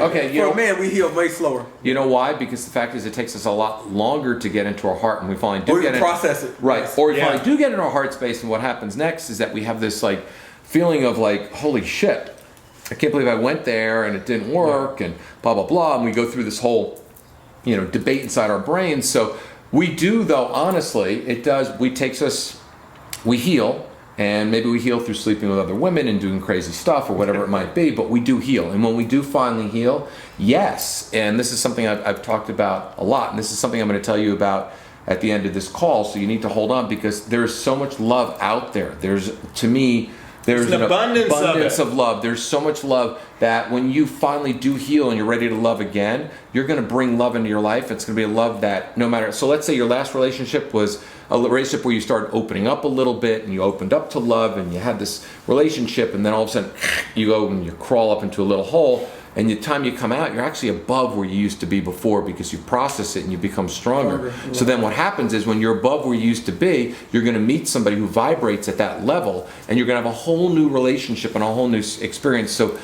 Okay, For a man, we heal way slower. You know why? Because the fact is, it takes us a lot longer to get into our heart, and we finally Or do we get process it. right. Yes. Or we Yeah. finally do get into our heart space, and what happens next is that we have this like feeling of like, holy shit, I can't believe I went there and it didn't work, and blah blah blah, and we go through this whole, debate inside our brains. So we do, though, honestly, it does. We heal. And maybe we heal through sleeping with other women and doing crazy stuff or whatever it might be, but we do heal. And when we do finally heal, yes, and this is something I've talked about a lot, and this is something I'm going to tell you about at the end of this call, so you need to hold on because there's so much love out there. There's an abundance of love. There's so much love that when you finally do heal and you're ready to love again, you're going to bring love into your life. It's going to be a love that no matter. So let's say your last relationship was a relationship where you started opening up a little bit and you opened up to love and you had this relationship, and then all of a sudden you go and you crawl up into a little hole. And the time you come out, you're actually above where you used to be before because you process it and you become stronger. So then what happens is when you're above where you used to be, you're going to meet somebody who vibrates at that level, and you're going to have a whole new relationship and a whole new experience. So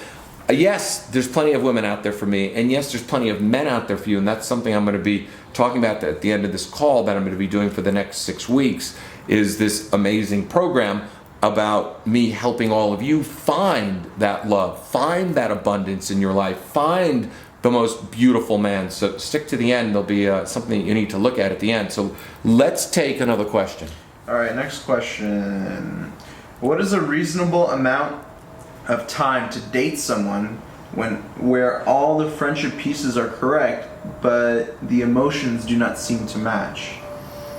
yes, there's plenty of women out there for me, and yes, there's plenty of men out there for you, and that's something I'm going to be talking about at the end of this call that I'm going to be doing for the next 6 weeks, is this amazing program about me helping all of you find that love, find that abundance in your life, find the most beautiful man. So stick to the end. There'll be something you need to look at the end. So let's take another question. All right, next question. What is a reasonable amount of time to date someone where all the friendship pieces are correct, but the emotions do not seem to match?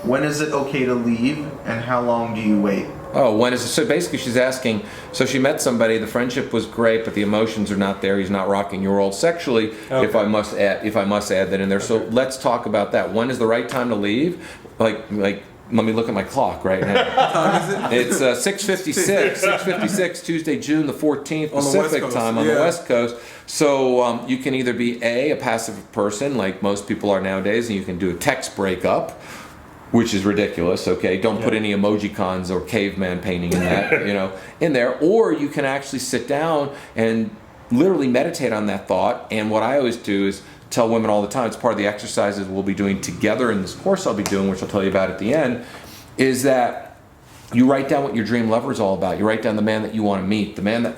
When is it okay to leave, and how long do you wait? Oh, when is it? So basically she's asking, so she met somebody, the friendship was great, but the emotions are not there, he's not rocking your world sexually, Okay. if I must add that in there. So let's talk about that. When is the right time to leave? Like let me look at my clock right now. It's 6:56 Tuesday, June the 14th, On the West Pacific Coast, time on the yeah. West Coast. So you can either be a passive person like most people are nowadays, and you can do a text breakup, which is ridiculous, okay? Don't put any emojicons or caveman painting in that, in there. Or you can actually sit down and literally meditate on that thought. And what I always do is tell women all the time, it's part of the exercises we'll be doing together in this course I'll be doing, which I'll tell you about at the end, is that you write down what your dream lover is all about. You write down the man that you want to meet, the man that,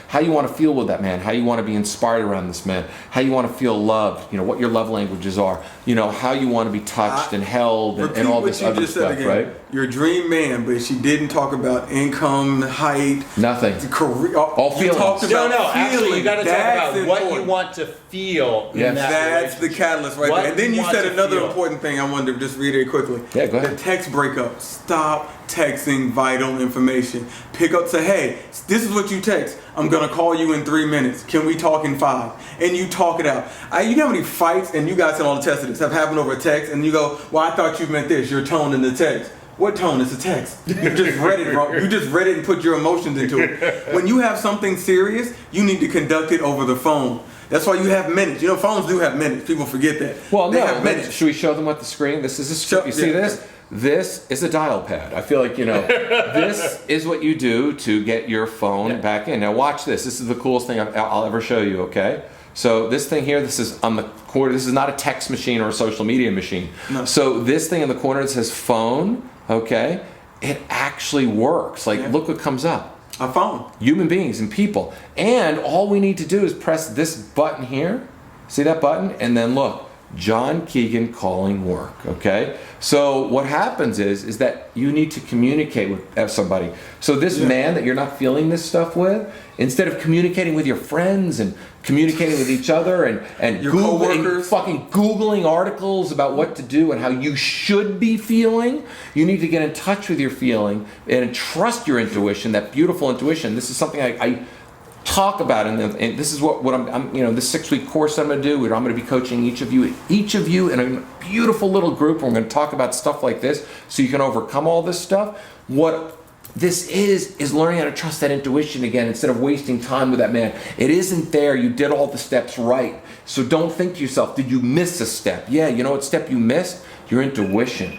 how you want to feel with that man, how you want to be inspired around this man, how you want to feel loved, what your love languages are, how you want to be touched and held and all this other stuff, right? Your dream man, but she didn't talk about income, height, Nothing. career. All You feelings. talked about Actually, you feeling. got to talk That's about what you important. want to feel in Yes. that That's the relationship. catalyst right What there. And then you want said to another feel. important thing I wanted to just reiterate quickly. Yeah, go ahead. The text breakup. Stop texting vital information. Pick up, say, hey, this is what you text. I'm going to call you in 3 minutes. Can we talk in 5? And you talk it out. You know how many fights, and you guys can all attest to this, have happened over text, and you go, well, I thought you meant this, your tone in the text. What tone? It's a text. You just read it wrong. You just read it and put your emotions into it. When you have something serious, you need to conduct it over the phone. That's why you have minutes. Phones do have minutes. People forget that. Well, They no. have minutes. Should we show them what the screen? This is a screen. You see yeah. this? This is a dial pad. I feel like, this is what you do to get your phone back in. Now watch this. This is the coolest thing I'll ever show you, okay? So this thing here, this is on the corner. This is not a text machine or a social media machine. No. So this thing in the corner that says phone, okay? It actually works. Look what comes up. A phone. Human beings and people. And all we need to do is press this button here. See that button? And then look. John Keegan calling work, okay? So what happens is that you need to communicate with somebody. So this man that you're not feeling this stuff with, instead of communicating with your friends and communicating with each other and Your Googling, coworkers. fucking Googling articles about what to do and how you should be feeling, you need to get in touch with your feeling and trust your intuition, that beautiful intuition. This is something I talk about, and this is what I'm this 6-week course I'm going to do. I'm going to be coaching each of you in a beautiful little group. We're going to talk about stuff like this so you can overcome all this stuff. What this is learning how to trust that intuition again instead of wasting time with that man. It isn't there. You did all the steps right. So don't think to yourself, did you miss a step? Yeah, you know what step you missed? Your intuition.